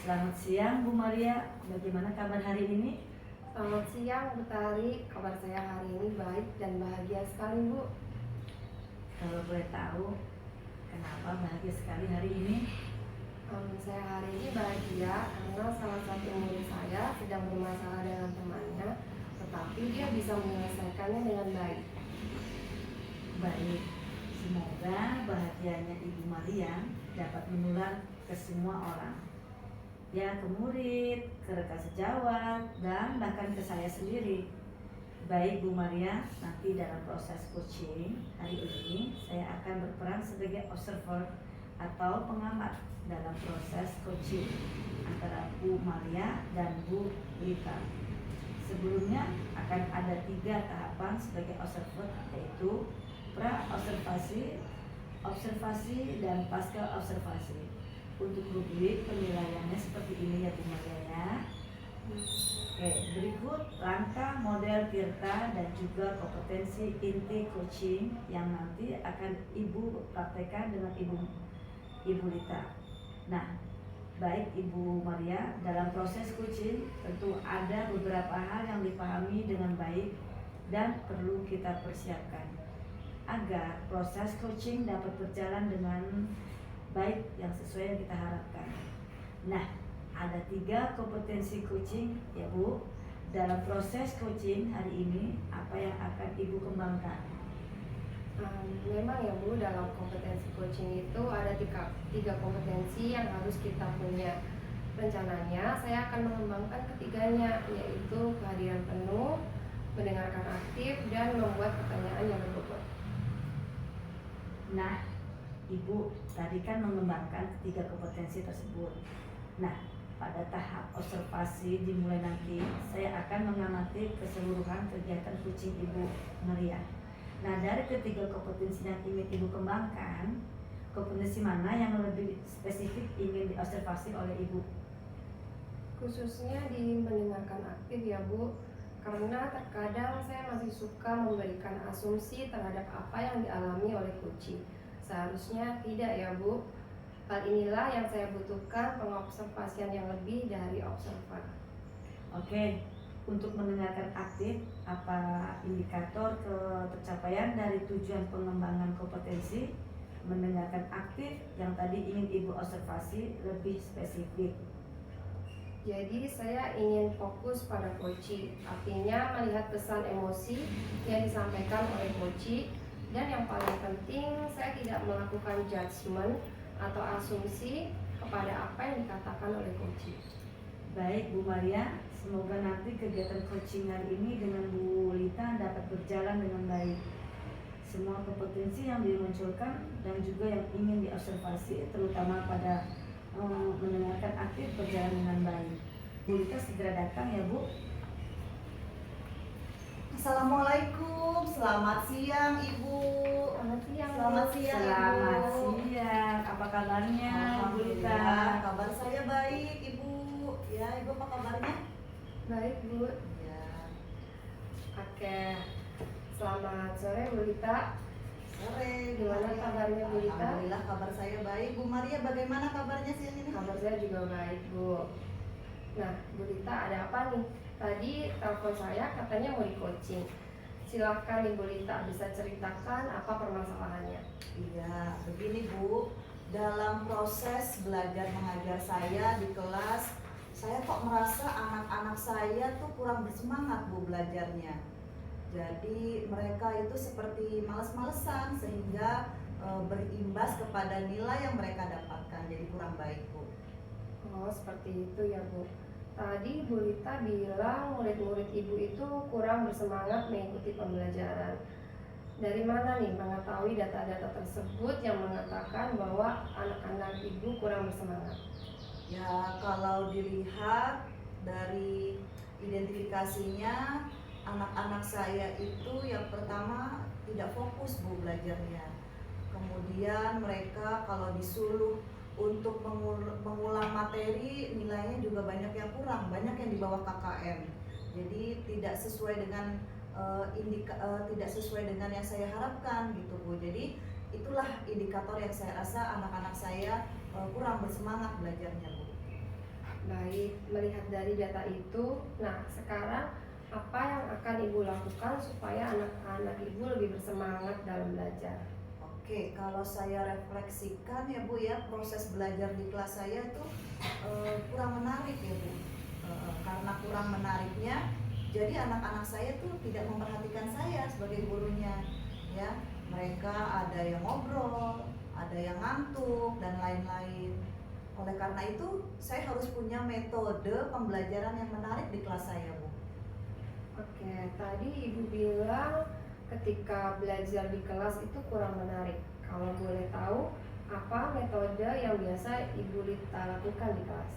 Selamat siang Bu Maria, bagaimana kabar hari ini? Selamat siang Bu Tari, kabar saya hari ini baik dan bahagia sekali Bu. Kalau boleh tahu, kenapa bahagia sekali hari ini? Saya hari ini bahagia karena salah satu murid saya sedang bermasalah dengan temannya, tetapi dia bisa menyelesaikannya dengan baik. Baik, semoga bahagianya Ibu Maria dapat menular ke semua orang. Ya, ke murid, ke rekan sejawat, dan bahkan ke saya sendiri. Baik Bu Maria, nanti dalam proses coaching hari ini saya akan berperan sebagai observer atau pengamat dalam proses coaching antara Bu Maria dan Bu Lita. Sebelumnya akan ada 3 tahapan sebagai observer, yaitu pra-observasi, observasi, dan pasca observasi. Untuk rubrik penilaiannya seperti ini ya Bu Maria ya. Oke, berikut rangka model Tirta dan juga kompetensi inti coaching yang nanti akan Ibu praktekkan dengan Ibu Lita. Nah, baik Ibu Maria, dalam proses coaching tentu ada beberapa hal yang dipahami dengan baik dan perlu kita persiapkan agar proses coaching dapat berjalan dengan baik yang sesuai yang kita harapkan. Nah, ada 3 kompetensi coaching ya Bu. Dalam proses coaching hari ini, apa yang akan Ibu kembangkan? Memang ya Bu, dalam kompetensi coaching itu ada tiga kompetensi yang harus kita punya. Rencananya saya akan mengembangkan ketiganya, yaitu kehadiran penuh, mendengarkan aktif, dan membuat pertanyaan yang berbobot. Nah, Ibu tadi kan mengembangkan 3 kompetensi tersebut. Nah, pada tahap observasi dimulai nanti, saya akan mengamati keseluruhan kegiatan coaching Ibu Maria. Nah, dari ketiga kompetensi yang ingin Ibu kembangkan, kompetensi mana yang lebih spesifik ingin diobservasi oleh Ibu? Khususnya di mendengarkan aktif ya Bu, karena terkadang saya masih suka memberikan asumsi terhadap apa yang dialami oleh coaching. Seharusnya tidak ya Bu. Hal inilah yang saya butuhkan, pengobservasian yang lebih dari observer. Oke, untuk mendengarkan aktif, apa indikator tercapaian dari tujuan pengembangan kompetensi mendengarkan aktif yang tadi ingin Ibu observasi lebih spesifik? Jadi saya ingin fokus pada coaching, artinya melihat pesan emosi yang disampaikan oleh coaching. Dan yang paling penting, saya tidak melakukan judgement atau asumsi kepada apa yang dikatakan oleh coaching. Baik Bu Maria, semoga nanti kegiatan coaching hari ini dengan Bu Lita dapat berjalan dengan baik. Semua kompetensi yang dimunculkan dan juga yang ingin diobservasi, terutama pada mendengarkan aktif, berjalan dengan baik. Bu Lita segera datang ya Bu. Assalamualaikum, selamat siang Ibu. Selamat siang. Selamat siang Ibu. Selamat siang, apa kabarnya Bu Lita? Alhamdulillah, kabar saya baik Ibu. Ya, Ibu apa kabarnya? Baik Bu. Ya. Oke. Selamat sore Bu Lita. Sore. Gimana kabarnya Bu Lita? Alhamdulillah kabar saya baik. Bu Maria bagaimana kabarnya siang ini? Kabar saya juga baik Bu. Nah Bu Lita, ada apa nih? Tadi telepon saya katanya mau di coaching. Silahkan Ibu Lita, bisa ceritakan apa permasalahannya? Iya, begini Bu. Dalam proses belajar mengajar saya di kelas, saya kok merasa anak-anak saya tuh kurang bersemangat Bu belajarnya. Jadi mereka itu seperti males-malesan sehingga berimbas kepada nilai yang mereka dapatkan, jadi kurang baik Bu. Oh seperti itu ya Bu. Tadi Bu Lita bilang murid-murid Ibu itu kurang bersemangat mengikuti pembelajaran. Dari mana nih mengetahui data-data tersebut yang mengatakan bahwa anak-anak Ibu kurang bersemangat? Ya kalau dilihat dari identifikasinya, anak-anak saya itu yang pertama tidak fokus Bu belajarnya. Kemudian mereka kalau disuruh untuk mengulang materi, nilainya juga banyak yang kurang, banyak yang di bawah KKM. Jadi tidak sesuai dengan tidak sesuai dengan yang saya harapkan gitu Bu. Jadi itulah indikator yang saya rasa anak-anak saya kurang bersemangat belajarnya Bu. Baik, melihat dari data itu, nah sekarang apa yang akan Ibu lakukan supaya anak-anak Ibu lebih bersemangat dalam belajar? Oke, kalau saya refleksikan ya Bu ya, proses belajar di kelas saya tuh kurang menarik ya Bu. Karena kurang menariknya, jadi anak-anak saya tuh tidak memperhatikan saya sebagai gurunya. Ya, mereka ada yang ngobrol, ada yang ngantuk dan lain-lain. Oleh karena itu, saya harus punya metode pembelajaran yang menarik di kelas saya Bu. Oke, tadi Ibu bilang ketika belajar di kelas itu kurang menarik. Kalau boleh tahu, apa metode yang biasa Ibu Lita lakukan di kelas?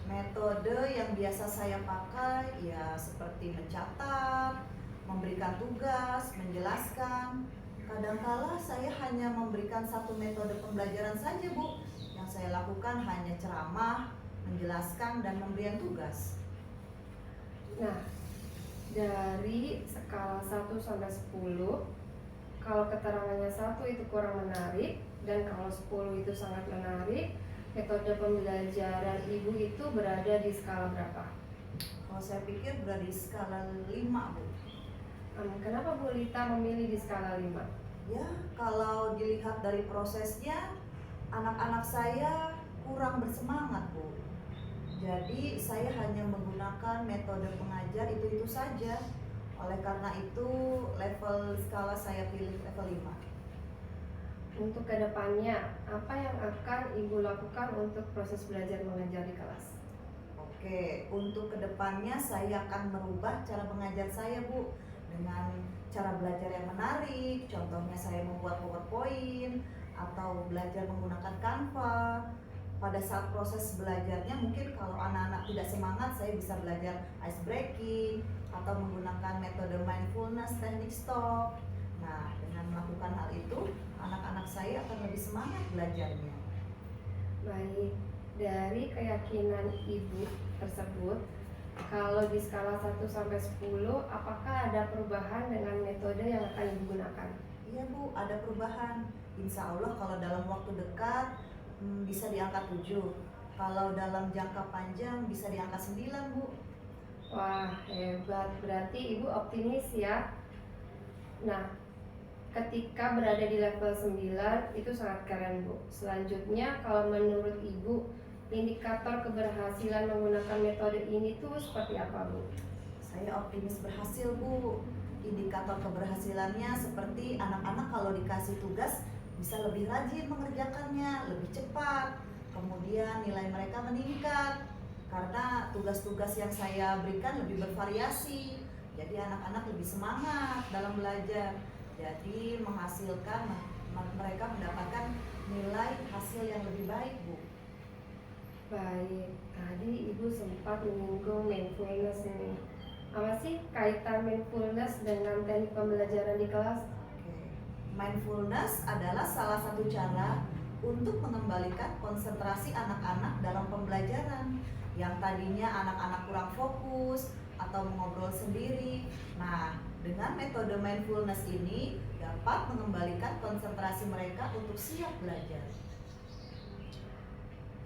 Metode yang biasa saya pakai ya seperti mencatat, memberikan tugas, menjelaskan. Kadangkala saya hanya memberikan satu metode pembelajaran saja Bu. Yang saya lakukan hanya ceramah, menjelaskan, dan memberikan tugas. Nah, dari skala 1 sampai 10, kalau keterangannya 1 itu kurang menarik dan kalau 10 itu sangat menarik, metode pembelajaran Ibu itu berada di skala berapa? Kalau saya pikir berada di skala 5 Bu. Kenapa Bu Lita memilih di skala 5? Ya, kalau dilihat dari prosesnya, anak-anak saya kurang bersemangat Bu. Jadi saya hanya menggunakan metode pengajar itu saja. Oleh karena itu level skala saya pilih level 5. Untuk kedepannya, apa yang akan Ibu lakukan untuk proses belajar mengajar di kelas? Oke, untuk kedepannya saya akan merubah cara mengajar saya Bu, dengan cara belajar yang menarik. Contohnya saya membuat PowerPoint atau belajar menggunakan Canva. Pada saat proses belajarnya mungkin kalau anak-anak tidak semangat, saya bisa belajar ice breaking atau menggunakan metode mindfulness, teknik stop. Nah, dengan melakukan hal itu, anak-anak saya akan lebih semangat belajarnya. Baik, dari keyakinan Ibu tersebut, kalau di skala 1 sampai 10, apakah ada perubahan dengan metode yang akan Ibu gunakan? Iya Bu, ada perubahan. Insya Allah kalau dalam waktu dekat bisa di angka 7. Kalau dalam jangka panjang bisa di angka 9 Bu. Wah, hebat. Berarti Ibu optimis ya. Nah, ketika berada di level 9 itu sangat keren Bu. Selanjutnya, kalau menurut Ibu, indikator keberhasilan menggunakan metode ini tuh seperti apa Bu? Saya optimis berhasil Bu. Indikator keberhasilannya seperti anak-anak kalau dikasih tugas bisa lebih rajin mengerjakannya, lebih cepat. Kemudian nilai mereka meningkat karena tugas-tugas yang saya berikan lebih bervariasi. Jadi anak-anak lebih semangat dalam belajar. Jadi menghasilkan mereka mendapatkan nilai hasil yang lebih baik Bu. Baik, tadi Ibu sempat menyinggung mindfulness ini. Apa sih kaitan mindfulness dengan teknik pembelajaran di kelas? Mindfulness adalah salah satu cara untuk mengembalikan konsentrasi anak-anak dalam pembelajaran yang tadinya anak-anak kurang fokus atau mengobrol sendiri. Nah, dengan metode mindfulness ini dapat mengembalikan konsentrasi mereka untuk siap belajar.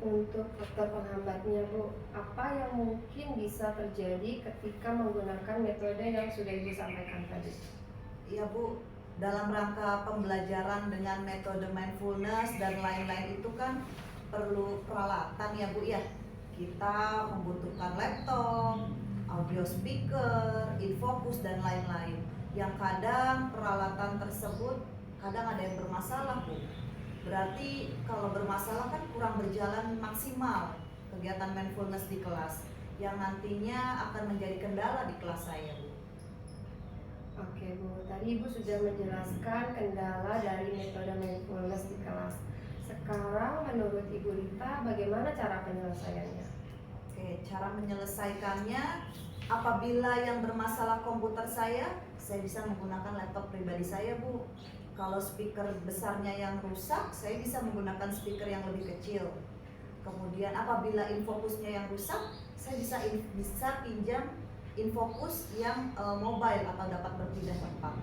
Untuk faktor penghambatnya Bu, apa yang mungkin bisa terjadi ketika menggunakan metode yang sudah Ibu sampaikan tadi? Iya Bu, dalam rangka pembelajaran dengan metode mindfulness dan lain-lain itu kan perlu peralatan ya Bu ya. Kita membutuhkan laptop, audio speaker, infocus dan lain-lain. Yang kadang peralatan tersebut kadang ada yang bermasalah Bu. Berarti kalau bermasalah kan kurang berjalan maksimal kegiatan mindfulness di kelas, yang nantinya akan menjadi kendala di kelas saya Bu. Oke Bu, tadi Ibu sudah menjelaskan kendala dari metode mindfulness di kelas. Sekarang menurut Ibu Lita, bagaimana cara penyelesaiannya? Oke, cara menyelesaikannya apabila yang bermasalah komputer saya bisa menggunakan laptop pribadi saya Bu. Kalau speaker besarnya yang rusak, saya bisa menggunakan speaker yang lebih kecil. Kemudian apabila infocusnya yang rusak, saya bisa pinjam infocus yang mobile atau dapat berpindah tempat.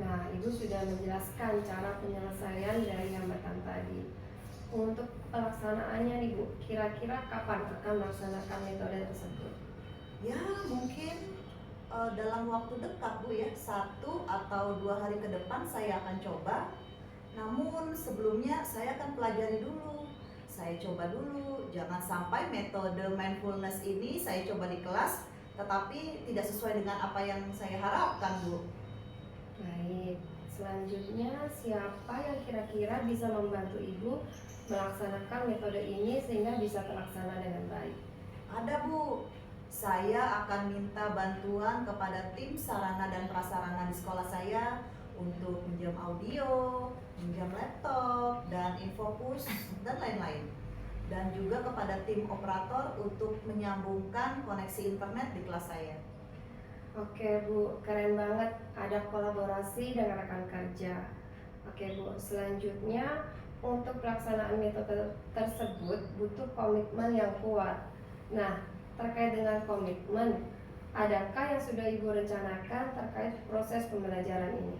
Nah, Ibu sudah menjelaskan cara penyelesaian dari hambatan tadi. Untuk pelaksanaannya nih Bu, kira-kira kapan akan melaksanakan metode tersebut? Ya mungkin dalam waktu dekat Bu ya, 1 atau 2 hari ke depan saya akan coba. Namun sebelumnya saya akan pelajari dulu. Saya coba dulu, jangan sampai metode mindfulness ini saya coba di kelas tetapi tidak sesuai dengan apa yang saya harapkan Bu. Baik, selanjutnya siapa yang kira-kira bisa membantu Ibu melaksanakan metode ini sehingga bisa terlaksana dengan baik? Ada Bu, saya akan minta bantuan kepada tim sarana dan prasarana di sekolah saya untuk pinjam audio, pinjam laptop, dan infocus, dan lain-lain. Dan juga kepada tim operator untuk menyambungkan koneksi internet di kelas saya. Oke Bu, keren banget ada kolaborasi dengan rekan kerja. Oke Bu, selanjutnya untuk pelaksanaan metode tersebut butuh komitmen yang kuat. Nah, terkait dengan komitmen, adakah yang sudah Ibu rencanakan terkait proses pembelajaran ini?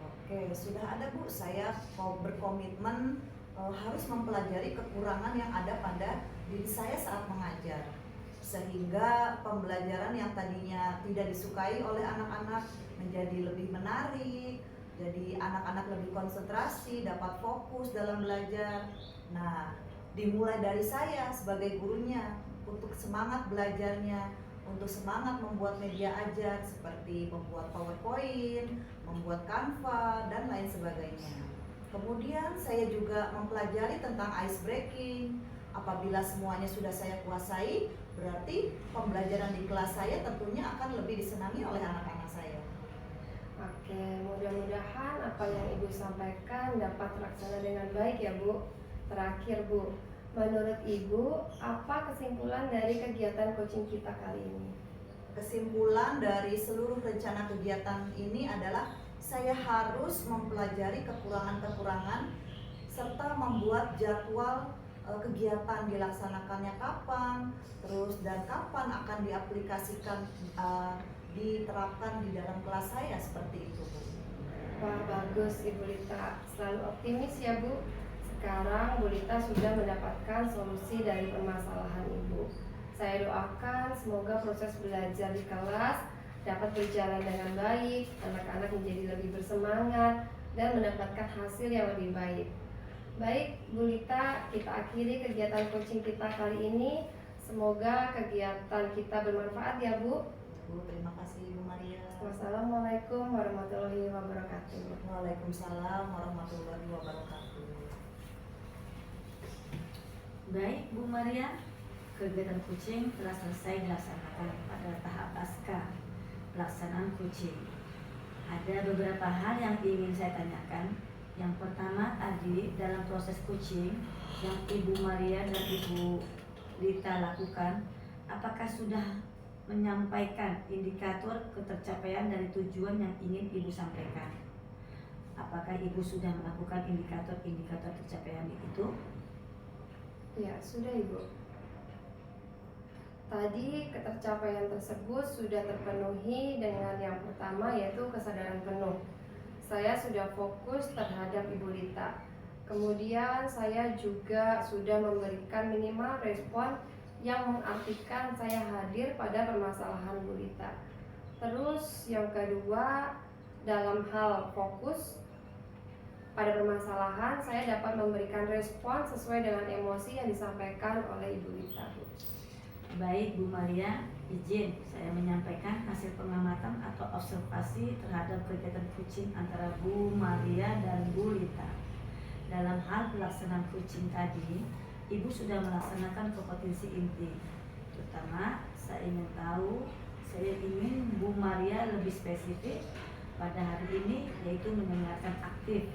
Oke, sudah ada Bu, saya berkomitmen harus mempelajari kekurangan yang ada pada diri saya saat mengajar. Sehingga pembelajaran yang tadinya tidak disukai oleh anak-anak menjadi lebih menarik, jadi anak-anak lebih konsentrasi, dapat fokus dalam belajar. Nah, dimulai dari saya sebagai gurunya untuk semangat belajarnya, untuk semangat membuat media ajar seperti membuat PowerPoint, membuat Canva, dan lain sebagainya. Kemudian saya juga mempelajari tentang ice breaking. Apabila semuanya sudah saya kuasai, berarti pembelajaran di kelas saya tentunya akan lebih disenangi oleh anak-anak saya. Oke, mudah-mudahan apa yang Ibu sampaikan dapat terlaksana dengan baik ya Bu. Terakhir Bu, menurut Ibu apa kesimpulan dari kegiatan coaching kita kali ini? Kesimpulan dari seluruh rencana kegiatan ini adalah saya harus mempelajari kekurangan-kekurangan serta membuat jadwal kegiatan dilaksanakannya kapan, terus dan kapan akan diaplikasikan, diterapkan di dalam kelas saya, seperti itu Bu. Wah bagus Ibu Lita, selalu optimis ya Bu. Sekarang Bu Lita sudah mendapatkan solusi dari permasalahan Ibu. Saya doakan semoga proses belajar di kelas dapat berjalan dengan baik, anak-anak menjadi lebih bersemangat dan mendapatkan hasil yang lebih baik. Baik Bu Lita, kita akhiri kegiatan coaching kita kali ini. Semoga kegiatan kita bermanfaat ya Bu. Bu, terima kasih Bu Maria. Wassalamualaikum warahmatullahi wabarakatuh. Waalaikumsalam warahmatullahi wabarakatuh. Baik Bu Maria, kegiatan coaching telah selesai dilaksanakan pada tahap pasca pelaksanaan coaching. Ada beberapa hal yang ingin saya tanyakan. Yang pertama tadi dalam proses coaching yang Ibu Maria dan Ibu Lita lakukan, apakah sudah menyampaikan indikator ketercapaian dari tujuan yang ingin Ibu sampaikan? Apakah Ibu sudah melakukan indikator-indikator tercapaian itu? Ya, sudah Ibu. Tadi ketercapaian tersebut sudah terpenuhi dengan yang pertama yaitu kesadaran penuh. Saya sudah fokus terhadap Ibu Lita. Kemudian saya juga sudah memberikan minimal respon yang mengartikan saya hadir pada permasalahan Bu Lita. Terus yang kedua, dalam hal fokus pada permasalahan, saya dapat memberikan respon sesuai dengan emosi yang disampaikan oleh Ibu Lita. Baik Bu Maria, izin saya menyampaikan hasil pengamatan atau observasi terhadap kegiatan coaching antara Bu Maria dan Bu Lita. Dalam hal pelaksanaan coaching tadi, Ibu sudah melaksanakan kompetensi inti. Terutama saya ingin Bu Maria lebih spesifik pada hari ini, yaitu mendengarkan aktif.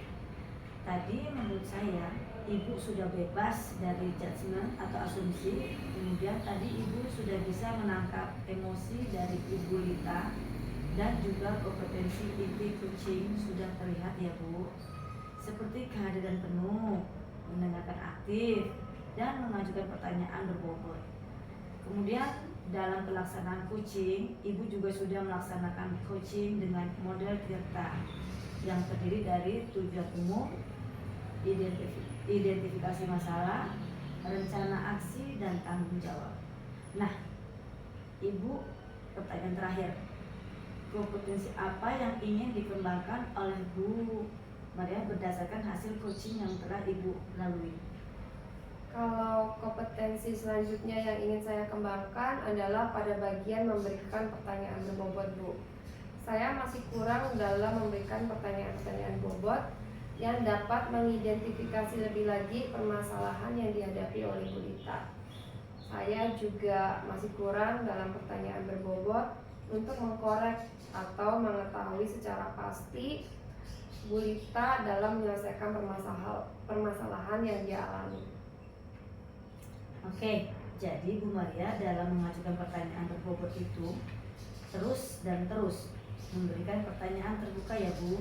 Tadi menurut saya Ibu sudah bebas dari judgement atau asumsi. Kemudian tadi Ibu sudah bisa menangkap emosi dari Ibu Lita. Dan juga kompetensi inti coaching sudah terlihat ya Bu. Seperti kehadiran penuh, mendengarkan aktif, dan mengajukan pertanyaan berbobot. Kemudian dalam pelaksanaan coaching, Ibu juga sudah melaksanakan coaching dengan model TIRTA yang terdiri dari tujuan umum, identifikasi masalah, rencana aksi, dan tanggung jawab. Nah, Ibu, pertanyaan terakhir. Kompetensi apa yang ingin dikembangkan oleh Bu Maria berdasarkan hasil coaching yang telah Ibu lalui? Kalau kompetensi selanjutnya yang ingin saya kembangkan adalah pada bagian memberikan pertanyaan berbobot, Bu. Saya masih kurang dalam memberikan pertanyaan-pertanyaan bobot yang dapat mengidentifikasi lebih lagi permasalahan yang dihadapi oleh Bu Lita. Saya juga masih kurang dalam pertanyaan berbobot untuk mengkorek atau mengetahui secara pasti Bu Lita dalam menyelesaikan permasalahan yang dia alami. Oke, jadi Bu Maria dalam mengajukan pertanyaan berbobot itu terus memberikan pertanyaan terbuka ya Bu,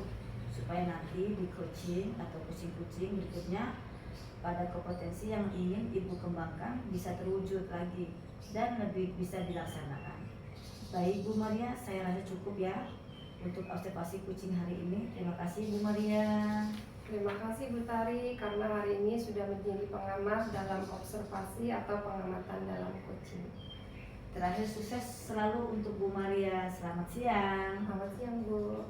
supaya nanti di coaching atau kucing-kucing berikutnya pada kompetensi yang ingin Ibu kembangkan bisa terwujud lagi dan lebih bisa dilaksanakan. Baik Bu Maria, saya rasa cukup ya untuk observasi kucing hari ini. Terima kasih Bu Maria. Terima kasih Bu Tari karena hari ini sudah menjadi pengamat dalam observasi atau pengamatan dalam coaching. Terakhir, sukses selalu untuk Bu Maria. Selamat siang. Selamat siang Bu.